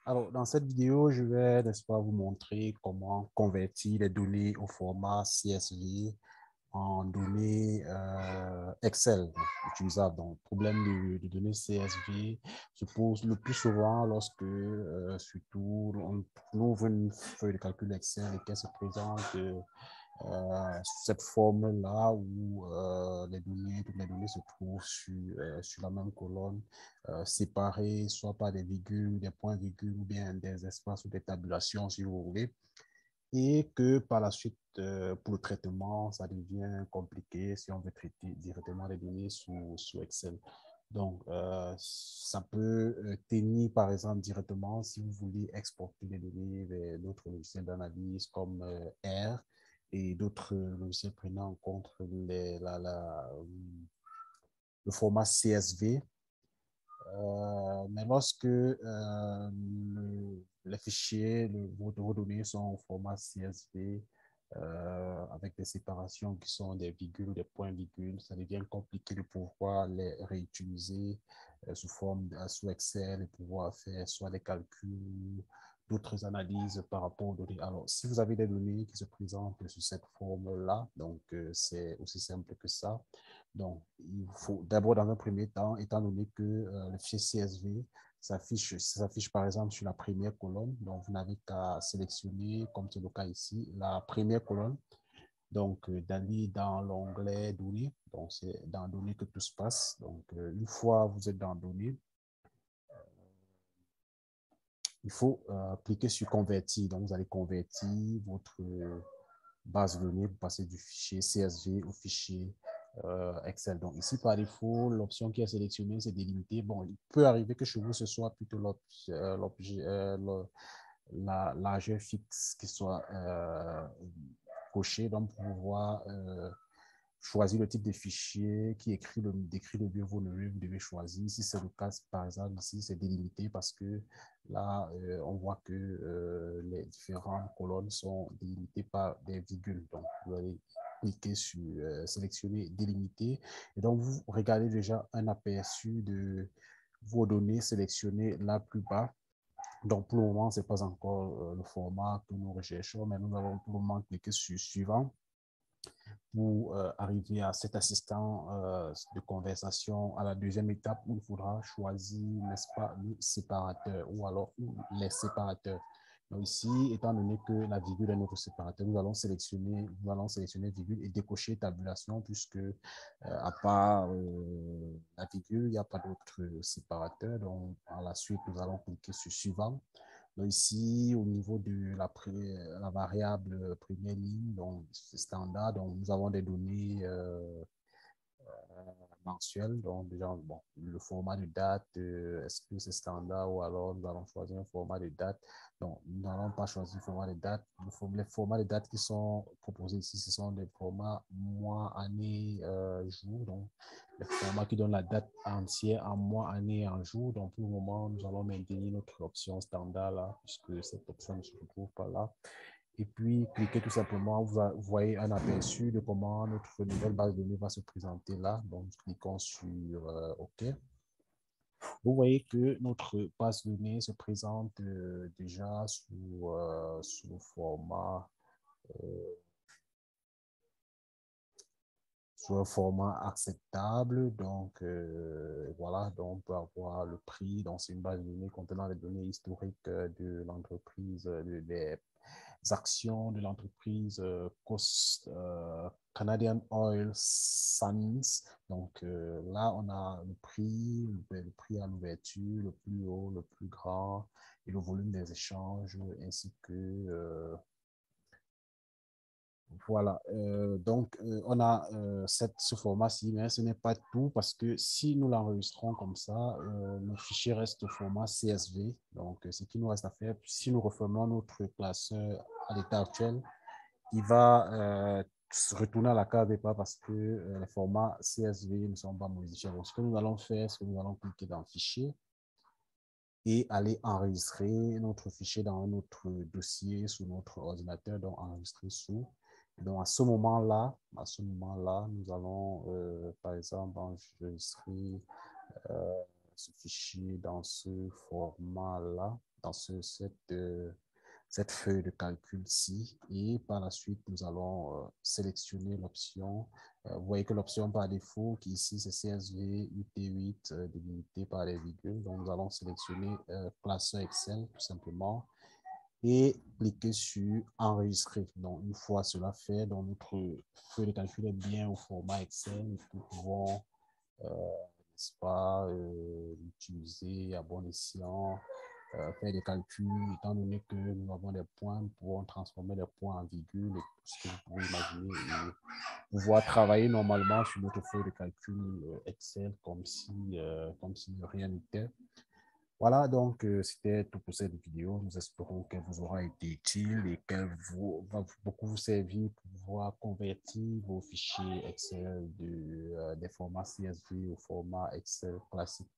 Alors, dans cette vidéo, je vais, n'est-ce pas, vous montrer comment convertir les données au format CSV en données Excel utilisables. Donc, le problème de données CSV se pose le plus souvent lorsque, surtout, on ouvre une feuille de calcul Excel et qu'elle se présente cette forme-là où toutes les données se trouvent sur la même colonne, séparées soit par des virgules, des points-virgules ou bien des espaces ou des tabulations, si vous voulez, et que par la suite, pour le traitement, ça devient compliqué si on veut traiter directement les données sous Excel. Donc, ça peut tenir, par exemple, directement si vous voulez exporter des données vers d'autres logiciels d'analyse comme R et d'autres logiciels prenant en compte le format CSV. Mais lorsque les fichiers, vos données sont au format CSV, avec des séparations qui sont des virgules ou des points-virgules, ça devient compliqué de pouvoir les réutiliser sous Excel et pouvoir faire soit des calculs, d'autres analyses par rapport aux données. Alors, si vous avez des données qui se présentent sous cette forme-là, donc c'est aussi simple que ça. Donc, il faut d'abord, dans un premier temps, étant donné que le fichier CSV s'affiche par exemple sur la première colonne, donc vous n'avez qu'à sélectionner, comme c'est le cas ici, la première colonne, donc d'aller dans l'onglet Données, donc c'est dans Données que tout se passe. Donc, une fois vous êtes dans Données, il faut cliquer sur Convertir. Donc, vous allez convertir votre base de données, vous passez du fichier CSV au fichier Excel. Donc ici, par défaut, l'option qui est sélectionnée, c'est délimiter. Bon, il peut arriver que chez vous, ce soit plutôt la largeur fixe qui soit cochée, donc pour pouvoir choisir le type de fichier qui décrit le mieux vos données, vous devez choisir. Si c'est le cas, par exemple, ici, c'est délimité parce que là, on voit que les différentes colonnes sont délimitées par des virgules. Donc, vous allez cliquer sur sélectionner délimiter. Et donc, vous regardez déjà un aperçu de vos données sélectionnées là plus bas. Donc, pour le moment, ce n'est pas encore le format que nous recherchons, mais nous allons pour le moment cliquer sur suivant pour arriver à cet assistant de conversation à la deuxième étape où il faudra choisir, n'est-ce pas, le séparateur ou alors les séparateurs. Donc ici, étant donné que la virgule est notre séparateur, nous allons sélectionner virgule et décocher tabulation puisque à part la virgule, il n'y a pas d'autre séparateur. Donc, à la suite, nous allons cliquer sur suivant. Donc ici, au niveau de la variable première ligne, donc c'est standard, donc nous avons des données mensuelles. Donc déjà, bon, le format de date, est-ce que c'est standard ou alors nous allons choisir un format de date. Donc, nous n'allons pas choisir le format de date. Les formats de date qui sont proposés ici, ce sont des formats mois, année, jour. Donc, les formats qui donnent la date entière en mois, année et en jour. Donc, pour le moment, nous allons maintenir notre option standard là, puisque cette option ne se retrouve pas là. Et puis, cliquez tout simplement, vous voyez un aperçu de comment notre nouvelle base de données va se présenter là. Donc, cliquons sur OK. Vous voyez que notre base de données se présente déjà sous le format sur un format acceptable. Donc, voilà, donc on peut avoir le prix. Donc, c'est une base de données contenant les données historiques de l'entreprise, des actions de l'entreprise Canadian Oil Sands. Donc, là, on a le prix à l'ouverture, le plus haut, le plus grand et le volume des échanges, ainsi que voilà, donc on a ce format-ci, mais ce n'est pas tout parce que si nous l'enregistrons comme ça, le fichier reste au format CSV. Donc, ce qui nous reste à faire, si nous reformons notre classeur à l'état actuel, il va se retourner à la case départ parce que les formats CSV ne sont pas modifiés. Donc, ce que nous allons faire, c'est que nous allons cliquer dans Fichier et aller enregistrer notre fichier dans notre dossier sur notre ordinateur, donc enregistrer sous. Donc à ce moment-là, nous allons, par exemple, enregistrer ce fichier dans ce format-là. dans cette feuille de calcul-ci. Et par la suite, nous allons sélectionner l'option. Vous voyez que l'option par défaut, qui ici, c'est CSV UT8 délimité par les virgules. Donc, nous allons sélectionner classeur Excel, tout simplement, et cliquer sur enregistrer. Donc, une fois cela fait, donc notre feuille de calcul est bien au format Excel. Nous pouvons, n'est-ce pas, l'utiliser à bon escient, faire des calculs, étant donné que nous avons des points, nous pouvons transformer les points en virgules, et tout ce que vous pouvez imaginer, et pouvoir travailler normalement sur notre feuille de calcul Excel comme si rien n'était. Voilà, donc c'était tout pour cette vidéo. Nous espérons qu'elle vous aura été utile et qu'elle va beaucoup vous servir pour pouvoir convertir vos fichiers Excel des formats CSV au format Excel classique.